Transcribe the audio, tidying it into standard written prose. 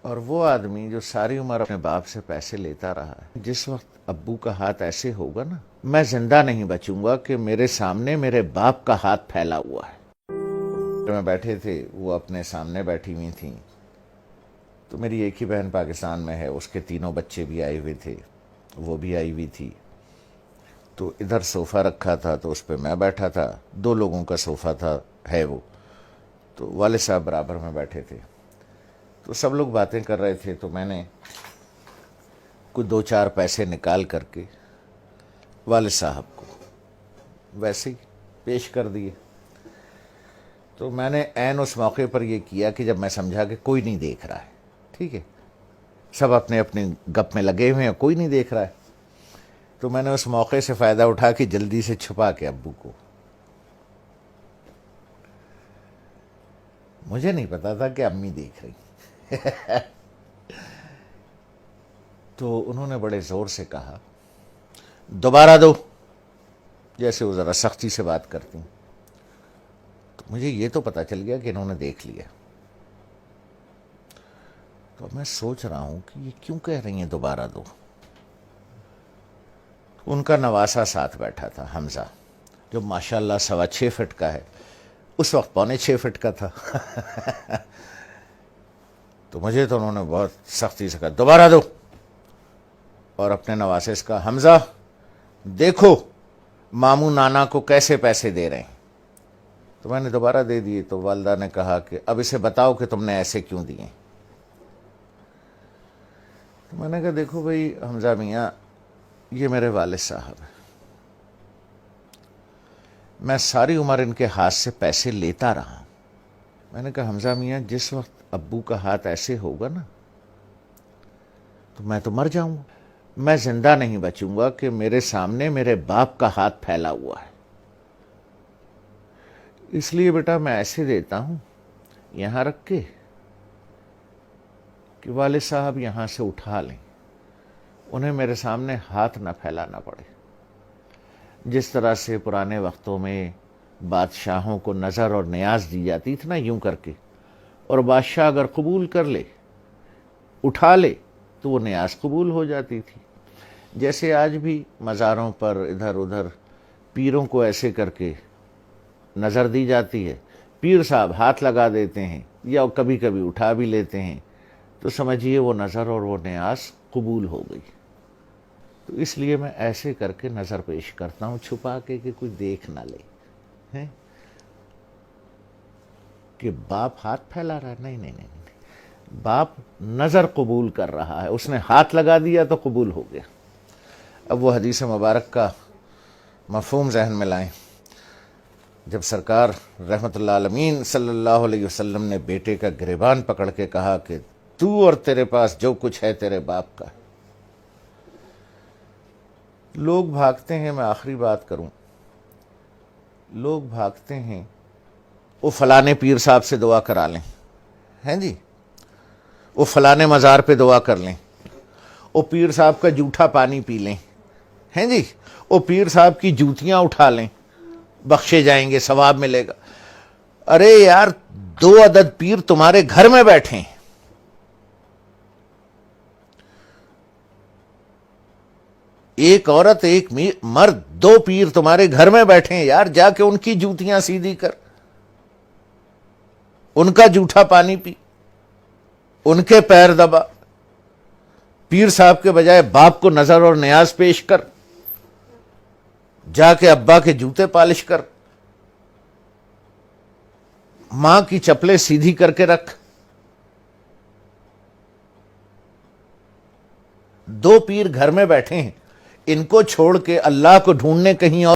اور وہ آدمی جو ساری عمر اپنے باپ سے پیسے لیتا رہا ہے، جس وقت ابو کا ہاتھ ایسے ہوگا نا، میں زندہ نہیں بچوں گا کہ میرے سامنے میرے باپ کا ہاتھ پھیلا ہوا ہے۔ میں بیٹھے تھے، وہ اپنے سامنے بیٹھی ہوئی تھیں، تو میری ایک ہی بہن پاکستان میں ہے، اس کے تینوں بچے بھی آئے ہوئے تھے، وہ بھی آئی ہوئی تھی۔ تو ادھر صوفہ رکھا تھا تو اس پہ میں بیٹھا تھا، 2 لوگوں کا صوفہ تھا ہے وہ، تو والد صاحب برابر میں بیٹھے تھے۔ تو سب لوگ باتیں کر رہے تھے، تو میں نے کچھ 2-4 پیسے نکال کر کے والد صاحب کو ویسے ہی پیش کر دیے۔ تو میں نے عین اس موقع پر یہ کیا کہ جب میں سمجھا کہ کوئی نہیں دیکھ رہا ہے، ٹھیک ہے، سب اپنے اپنے گپ میں لگے ہوئے ہیں، کوئی نہیں دیکھ رہا ہے، تو میں نے اس موقع سے فائدہ اٹھا کے جلدی سے چھپا کے ابو کو، مجھے نہیں پتا تھا کہ امی دیکھ رہی، تو انہوں نے بڑے زور سے کہا دوبارہ دو، جیسے وہ ذرا سختی سے بات کرتی ہیں۔ تو مجھے یہ تو پتا چل گیا کہ انہوں نے دیکھ لیا۔ تو میں سوچ رہا ہوں کہ یہ کیوں کہہ رہی ہیں دوبارہ دو۔ ان کا نواسا ساتھ بیٹھا تھا، حمزہ، جو ماشاءاللہ 6.25 فٹ کا ہے، اس وقت 6.25 فٹ کا تھا۔ تو مجھے تو انہوں نے بہت سختی سے کہا دوبارہ دو، اور اپنے نواسے سے کہا حمزہ دیکھو ماموں نانا کو کیسے پیسے دے رہے ہیں۔ تو میں نے دوبارہ دے دیے، تو والدہ نے کہا کہ اب اسے بتاؤ کہ تم نے ایسے کیوں دیے۔ تو میں نے کہا دیکھو بھائی حمزہ میاں، یہ میرے والد صاحب ہیں، میں ساری عمر ان کے ہاتھ سے پیسے لیتا رہا ہوں۔ میں نے کہا حمزہ میاں، جس وقت ابو کا ہاتھ ایسے ہوگا نا، تو میں تو مر جاؤں گا، میں زندہ نہیں بچوں گا کہ میرے سامنے میرے باپ کا ہاتھ پھیلا ہوا ہے۔ اس لیے بیٹا میں ایسے دیتا ہوں یہاں رکھ کے کہ والد صاحب یہاں سے اٹھا لیں، انہیں میرے سامنے ہاتھ نہ پھیلانا پڑے۔ جس طرح سے پرانے وقتوں میں بادشاہوں کو نظر اور نیاز دی جاتی تھی نا، یوں کر کے، اور بادشاہ اگر قبول کر لے، اٹھا لے، تو وہ نیاز قبول ہو جاتی تھی۔ جیسے آج بھی مزاروں پر ادھر ادھر پیروں کو ایسے کر کے نظر دی جاتی ہے، پیر صاحب ہاتھ لگا دیتے ہیں یا کبھی کبھی اٹھا بھی لیتے ہیں، تو سمجھیے وہ نظر اور وہ نیاز قبول ہو گئی۔ تو اس لیے میں ایسے کر کے نظر پیش کرتا ہوں، چھپا کے کہ کوئی دیکھ نہ لے ہیں کہ باپ ہاتھ پھیلا رہا ہے۔ نہیں نہیں نہیں، باپ نظر قبول کر رہا ہے، اس نے ہاتھ لگا دیا تو قبول ہو گیا۔ اب وہ حدیث مبارک کا مفہوم ذہن میں لائیں، جب سرکار رحمت اللہ عالمین صلی اللہ علیہ وسلم نے بیٹے کا گریبان پکڑ کے کہا کہ تو اور تیرے پاس جو کچھ ہے تیرے باپ کا ہے۔ لوگ بھاگتے ہیں، میں آخری بات کروں، لوگ بھاگتے ہیں وہ فلانے پیر صاحب سے دعا کرا لیں، ہیں جی، وہ فلانے مزار پہ دعا کر لیں، وہ پیر صاحب کا جھوٹا پانی پی لیں، ہیں جی، وہ پیر صاحب کی جوتیاں اٹھا لیں، بخشے جائیں گے، ثواب ملے گا۔ ارے یار، 2 عدد پیر تمہارے گھر میں بیٹھے ہیں، ایک عورت ایک مرد، 2 پیر تمہارے گھر میں بیٹھے ہیں یار، جا کے ان کی جوتیاں سیدھی کر، ان کا جھوٹا پانی پی، ان کے پیر دبا، پیر صاحب کے بجائے باپ کو نظر اور نیاز پیش کر، جا کے ابا کے جوتے پالش کر، ماں کی چپلیں سیدھی کر کے رکھ۔ 2 پیر گھر میں بیٹھے ہیں، ان کو چھوڑ کے اللہ کو ڈھونڈنے کہیں اور